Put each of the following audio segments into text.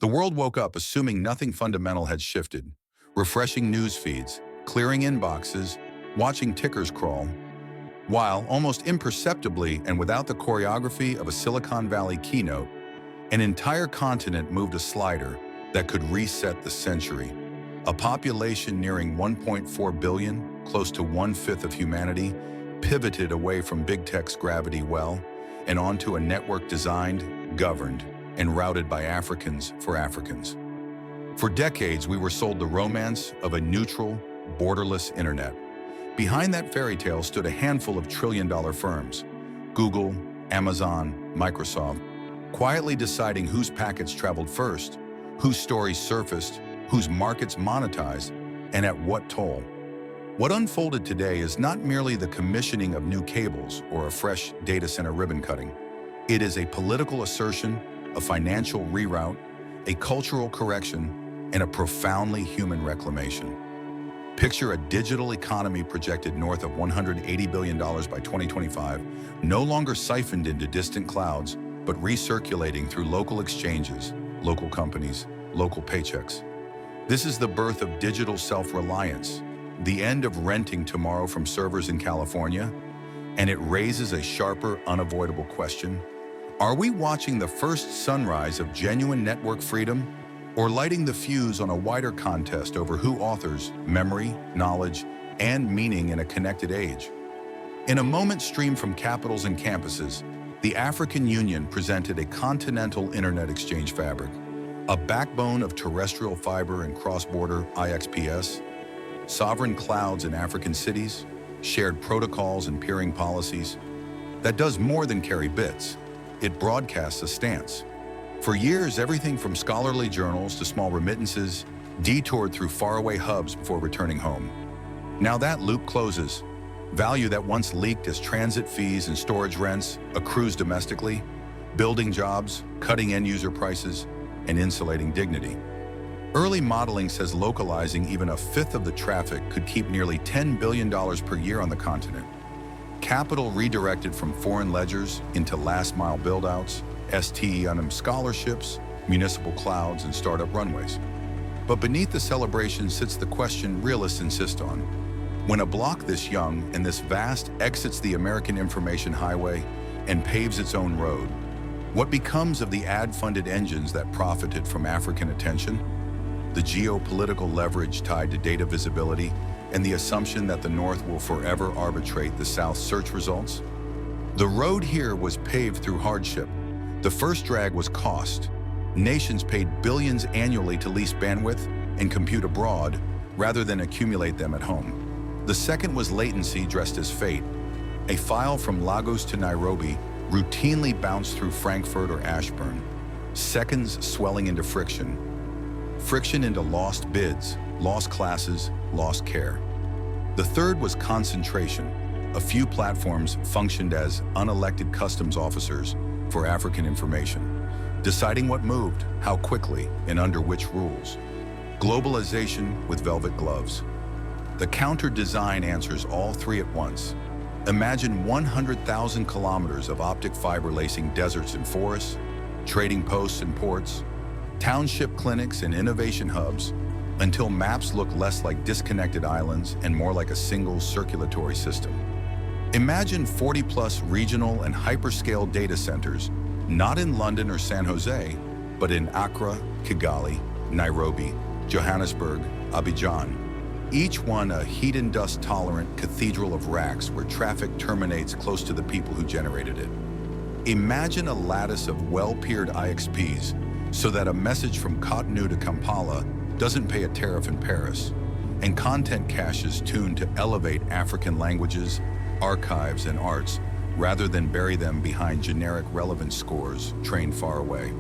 The world woke up assuming nothing fundamental had shifted, refreshing news feeds, clearing inboxes, watching tickers crawl, while, almost imperceptibly and without the choreography of a Silicon Valley keynote, an entire continent moved a slider that could reset the century. A population nearing 1.4 billion, close to one-fifth of humanity, pivoted away from big tech's gravity well and onto a network designed, governed, and routed by Africans for Africans. For decades, we were sold the romance of a neutral, borderless internet. Behind that fairy tale stood a handful of trillion-dollar firms, Google, Amazon, Microsoft, quietly deciding whose packets traveled first, whose stories surfaced, whose markets monetized, and at what toll. What unfolded today is not merely the commissioning of new cables or a fresh data center ribbon cutting. It is a political assertion, a financial reroute, a cultural correction, and a profoundly human reclamation. Picture a digital economy projected north of $180 billion by 2025, no longer siphoned into distant clouds, but recirculating through local exchanges, local companies, local paychecks. This is the birth of digital self-reliance, the end of renting tomorrow from servers in California, and it raises a sharper, unavoidable question. Are we watching the first sunrise of genuine network freedom, or lighting the fuse on a wider contest over who authors memory, knowledge, and meaning in a connected age? In a moment streamed from capitals and campuses, the African Union presented a Continental Internet Exchange fabric, a backbone of terrestrial fiber and cross-border IXPs, sovereign clouds in African cities, shared protocols and peering policies. That does more than carry bits. It broadcasts a stance. For years, everything from scholarly journals to small remittances detoured through faraway hubs before returning home. Now that loop closes. Value that once leaked as transit fees and storage rents accrues domestically, building jobs, cutting end-user prices, and insulating dignity. Early modeling says localizing even a fifth of the traffic could keep nearly $10 billion per year on the continent. Capital redirected from foreign ledgers into last-mile build-outs, STEM scholarships, municipal clouds, and startup runways. But beneath the celebration sits the question realists insist on. When a block this young and this vast exits the American Information Highway and paves its own road, what becomes of the ad-funded engines that profited from African attention? The geopolitical leverage tied to data visibility and the assumption that the North will forever arbitrate the South's search results? The road here was paved through hardship. The first drag was cost. Nations paid billions annually to lease bandwidth and compute abroad rather than accumulate them at home. The second was latency dressed as fate. A file from Lagos to Nairobi routinely bounced through Frankfurt or Ashburn, seconds swelling into friction. Friction into lost bids, lost classes, lost care. The third was concentration. A few platforms functioned as unelected customs officers for African information, deciding what moved, how quickly, and under which rules. Globalization with velvet gloves. The counter-design answers all three at once. Imagine 100,000 kilometers of optic fiber lacing deserts and forests, trading posts and ports, township clinics and innovation hubs, until maps look less like disconnected islands and more like a single circulatory system. Imagine 40-plus regional and hyperscale data centers, not in London or San Jose, but in Accra, Kigali, Nairobi, Johannesburg, Abidjan. Each one a heat and dust-tolerant cathedral of racks where traffic terminates close to the people who generated it. Imagine a lattice of well-peered IXPs so that a message from Cotonou to Kampala doesn't pay a tariff in Paris, and content caches tuned to elevate African languages, archives, and arts rather than bury them behind generic relevance scores trained far away.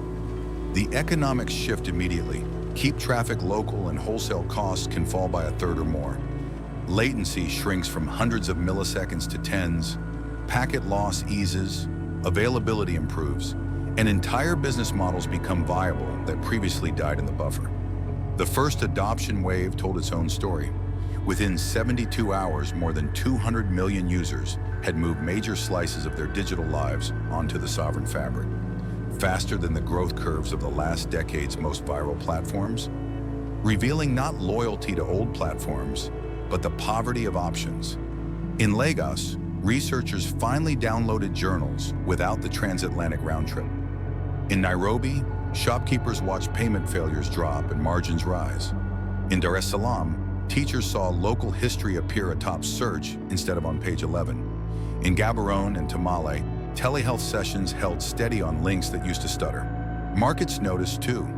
The economics shift immediately. Keep traffic local and wholesale costs can fall by a third or more. Latency shrinks from hundreds of milliseconds to tens, packet loss eases, availability improves, and entire business models become viable that previously died in the buffer. The first adoption wave told its own story. Within 72 hours, more than 200 million users had moved major slices of their digital lives onto the sovereign fabric. faster than the growth curves of the last decade's most viral platforms, revealing not loyalty to old platforms, but the poverty of options. In Lagos, researchers finally downloaded journals without the transatlantic round trip. In Nairobi, shopkeepers watched payment failures drop and margins rise. In Dar es Salaam, teachers saw local history appear atop search instead of on page 11. In Gaborone and Tamale, telehealth sessions held steady on links that used to stutter. Markets noticed too.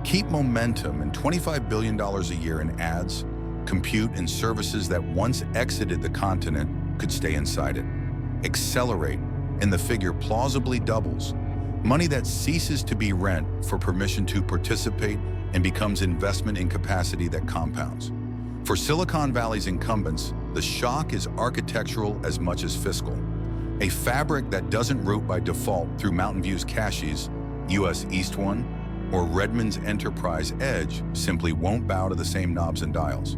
Keep momentum and $25 billion a year in ads, compute, and services that once exited the continent could stay inside it. Accelerate, and the figure plausibly doubles. Money that ceases to be rent for permission to participate and becomes investment in capacity that compounds. For Silicon Valley's incumbents, the shock is architectural as much as fiscal. A fabric that doesn't route by default through Mountain View's caches, US East 1, or Redmond's Enterprise Edge simply won't bow to the same knobs and dials.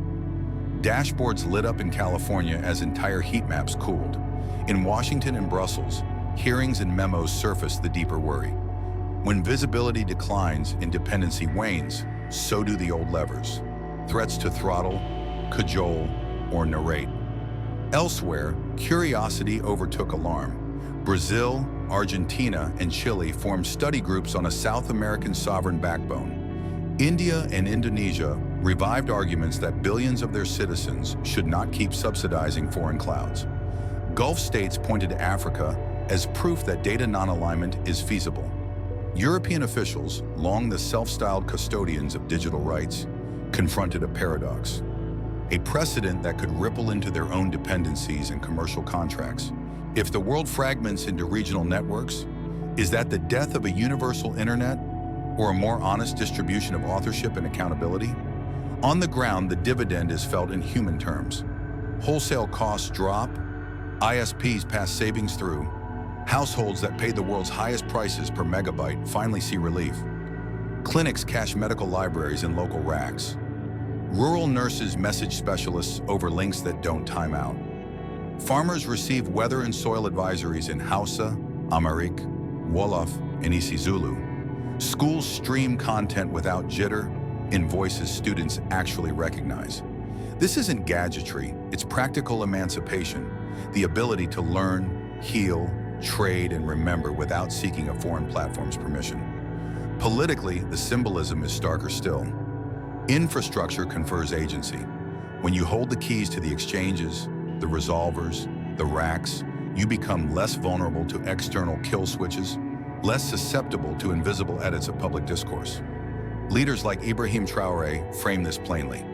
Dashboards lit up in California as entire heat maps cooled. In Washington and Brussels, hearings and memos surface the deeper worry. When visibility declines and dependency wanes, so do the old levers. Threats to throttle, cajole, or narrate. Elsewhere, curiosity overtook alarm. Brazil, Argentina, and Chile formed study groups on a South American sovereign backbone. India and Indonesia revived arguments that billions of their citizens should not keep subsidizing foreign clouds. Gulf states pointed to Africa as proof that data non-alignment is feasible. European officials, long the self-styled custodians of digital rights, confronted a paradox. A precedent that could ripple into their own dependencies and commercial contracts. If the world fragments into regional networks, is that the death of a universal internet or a more honest distribution of authorship and accountability? On the ground, the dividend is felt in human terms. Wholesale costs drop, ISPs pass savings through, households that paid the world's highest prices per megabyte finally see relief. Clinics cache medical libraries in local racks. Rural nurses message specialists over links that don't time out. Farmers receive weather and soil advisories in Hausa, Amharic, Wolof, and isiZulu. Schools stream content without jitter in voices students actually recognize. This isn't gadgetry, it's practical emancipation, the ability to learn, heal, trade, and remember without seeking a foreign platform's permission. Politically, the symbolism is starker still. Infrastructure confers agency. When you hold the keys to the exchanges, the resolvers, the racks, you become less vulnerable to external kill switches, less susceptible to invisible edits of public discourse. Leaders like Ibrahim Traoré frame this plainly.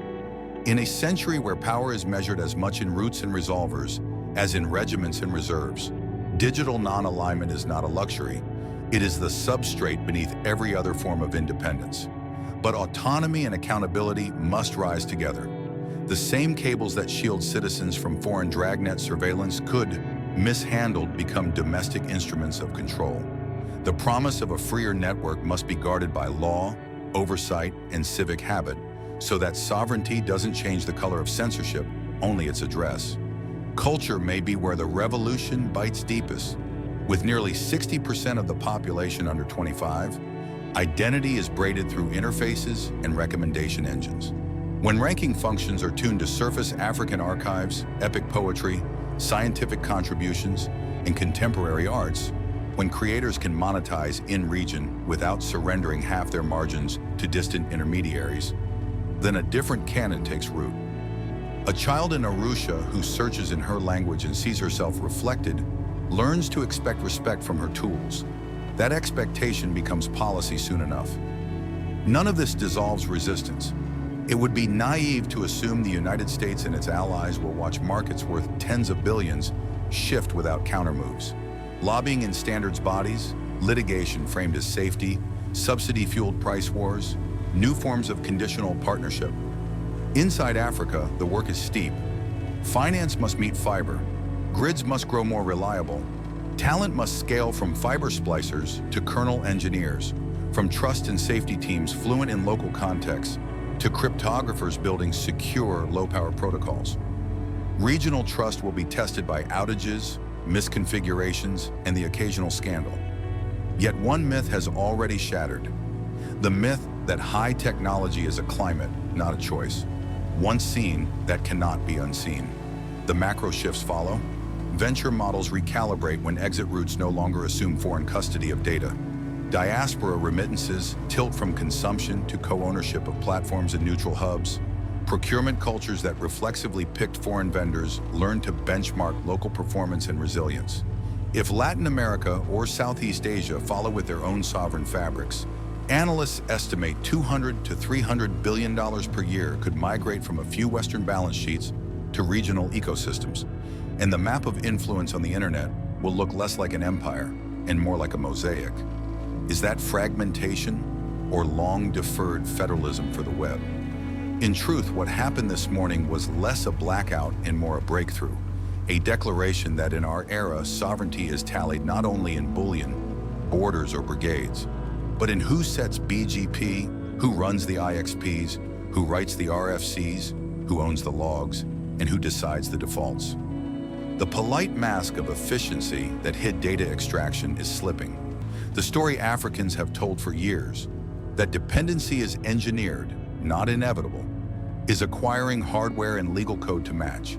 In a century where power is measured as much in routes and resolvers as in regiments and reserves, digital non-alignment is not a luxury. It is the substrate beneath every other form of independence. But autonomy and accountability must rise together. The same cables that shield citizens from foreign dragnet surveillance could, mishandled, become domestic instruments of control. The promise of a freer network must be guarded by law, oversight, and civic habit, so that sovereignty doesn't change the color of censorship, only its address. Culture may be where the revolution bites deepest. With nearly 60% of the population under 25, identity is braided through interfaces and recommendation engines. When ranking functions are tuned to surface African archives, epic poetry, scientific contributions, and contemporary arts, when creators can monetize in-region without surrendering half their margins to distant intermediaries, then a different canon takes root. A child in Arusha who searches in her language and sees herself reflected learns to expect respect from her tools. That expectation becomes policy soon enough. None of this dissolves resistance. It would be naive to assume the United States and its allies will watch markets worth tens of billions shift without countermoves. Lobbying in standards bodies, litigation framed as safety, subsidy-fueled price wars, new forms of conditional partnership. Inside Africa, the work is steep. Finance must meet fiber. Grids must grow more reliable. Talent must scale from fiber splicers to kernel engineers, from trust and safety teams fluent in local contexts to cryptographers building secure, low-power protocols. Regional trust will be tested by outages, misconfigurations, and the occasional scandal. Yet one myth has already shattered. The myth that high technology is a climate, not a choice. Once seen, that cannot be unseen. The macro shifts follow. Venture models recalibrate when exit routes no longer assume foreign custody of data. Diaspora remittances tilt from consumption to co-ownership of platforms and neutral hubs. Procurement cultures that reflexively picked foreign vendors learn to benchmark local performance and resilience. If Latin America or Southeast Asia follow with their own sovereign fabrics, analysts estimate $200 to $300 billion per year could migrate from a few Western balance sheets to regional ecosystems. And the map of influence on the internet will look less like an empire and more like a mosaic. Is that fragmentation or long-deferred federalism for the web? In truth, what happened this morning was less a blackout and more a breakthrough, a declaration that in our era, sovereignty is tallied not only in bullion, borders, or brigades, but in who sets BGP, who runs the IXPs, who writes the RFCs, who owns the logs, and who decides the defaults. The polite mask of efficiency that hid data extraction is slipping. The story Africans have told for years, that dependency is engineered, not inevitable, is acquiring hardware and legal code to match.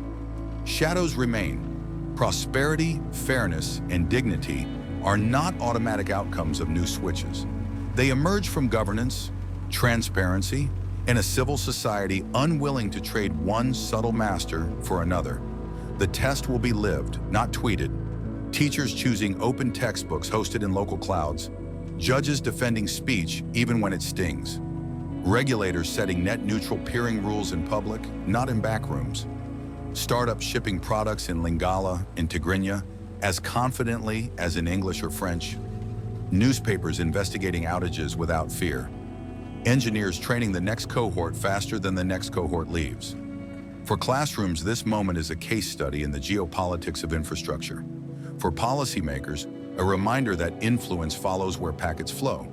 Shadows remain. Prosperity, fairness, and dignity are not automatic outcomes of new switches. They emerge from governance, transparency, and a civil society unwilling to trade one subtle master for another. The test will be lived, not tweeted. Teachers choosing open textbooks hosted in local clouds. Judges defending speech even when it stings. Regulators setting net-neutral peering rules in public, not in backrooms. Startups shipping products in Lingala and Tigrinya as confidently as in English or French. Newspapers investigating outages without fear. Engineers training the next cohort faster than the next cohort leaves. For classrooms, this moment is a case study in the geopolitics of infrastructure. For policymakers, a reminder that influence follows where packets flow.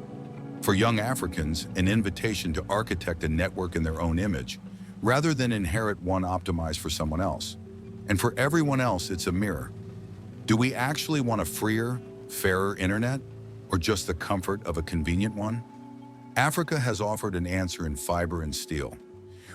For young Africans, an invitation to architect a network in their own image, rather than inherit one optimized for someone else. And for everyone else, it's a mirror. Do we actually want a freer, fairer internet, or just the comfort of a convenient one? Africa has offered an answer in fiber and steel.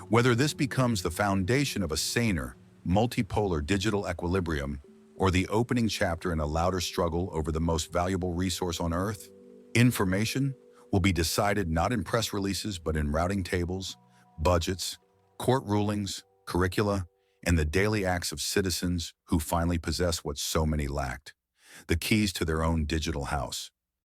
Whether this becomes the foundation of a saner, multipolar digital equilibrium, or the opening chapter in a louder struggle over the most valuable resource on Earth, information will be decided not in press releases but in routing tables, budgets, court rulings, curricula, and the daily acts of citizens who finally possess what so many lacked, the keys to their own digital house.